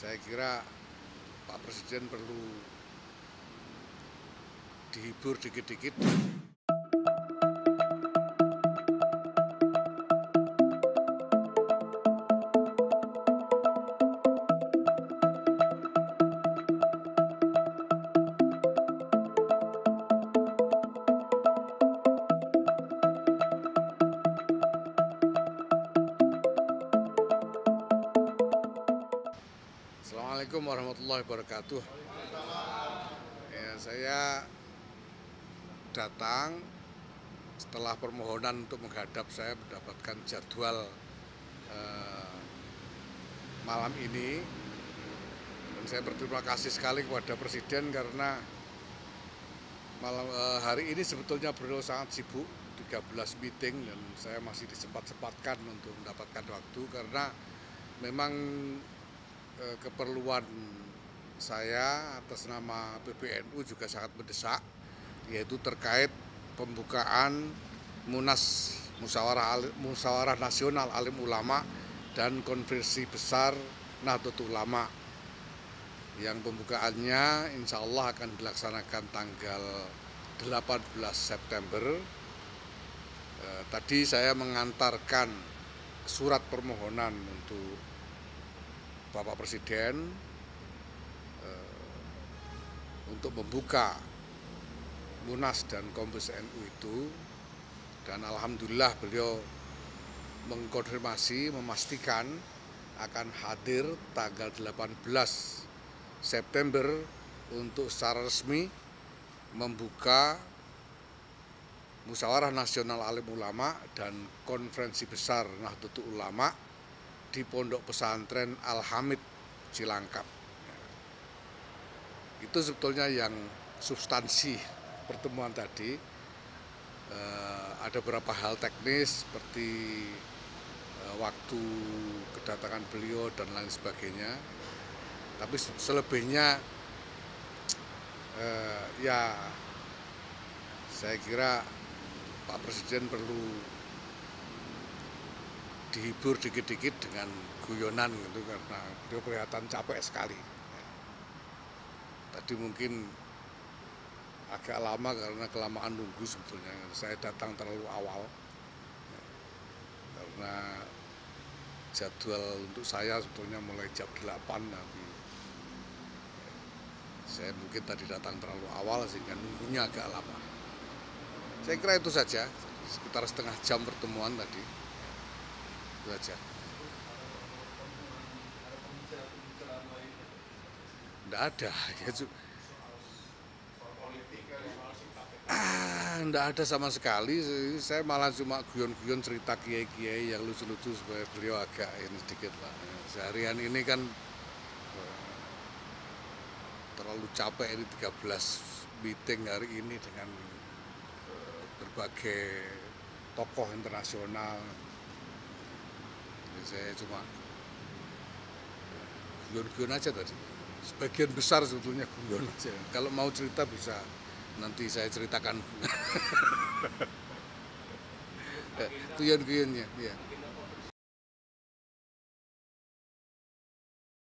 Saya kira Pak Presiden perlu dihibur dikit-dikit. Assalamualaikum warahmatullahi wabarakatuh. Ya, saya datang setelah permohonan untuk menghadap. Saya mendapatkan jadwal malam ini, dan saya berterima kasih sekali kepada Presiden karena hari ini sebetulnya beliau sangat sibuk, 13 meeting, dan saya masih disempat-sempatkan untuk mendapatkan waktu karena memang keperluan saya atas nama PBNU juga sangat mendesak, yaitu terkait pembukaan Munas Musyawarah Nasional Alim Ulama dan Konferensi Besar Nahdlatul Ulama yang pembukaannya insya Allah akan dilaksanakan tanggal 18 September. Tadi saya mengantarkan surat permohonan untuk Bapak Presiden untuk membuka Munas dan Konferensi NU itu, dan alhamdulillah beliau mengkonfirmasi, memastikan akan hadir tanggal 18 September untuk secara resmi membuka Musyawarah Nasional Alim Ulama dan Konferensi Besar Nahdlatul Ulama di Pondok Pesantren Al-Hamid Cilangkap. Itu sebetulnya yang substansi pertemuan tadi. Ada beberapa hal teknis seperti waktu kedatangan beliau dan lain sebagainya. Tapi selebihnya ya saya kira Pak Presiden perlu dihibur dikit-dikit dengan guyonan gitu, karena beliau kelihatan capek sekali. Tadi mungkin agak lama karena kelamaan nunggu sebetulnya. Saya datang terlalu awal karena jadwal untuk saya sebetulnya mulai jam 8, tapi saya mungkin tadi datang terlalu awal sehingga nunggunya agak lama. Saya kira itu saja, sekitar setengah jam pertemuan tadi. Itu aja. Enggak ada. Enggak ada sama sekali. Saya malah cuma guyon-guyon cerita kiai-kiai yang lucu-lucu supaya beliau agak ini sedikit lah. Seharian ini kan terlalu capek, ini 13 meeting hari ini dengan berbagai tokoh internasional. Jadi saya cuma guyon-guyon aja tadi. Sebagian besar sebetulnya guyon aja. Kalau mau cerita bisa nanti saya ceritakan guyon-guyonnya. Ya.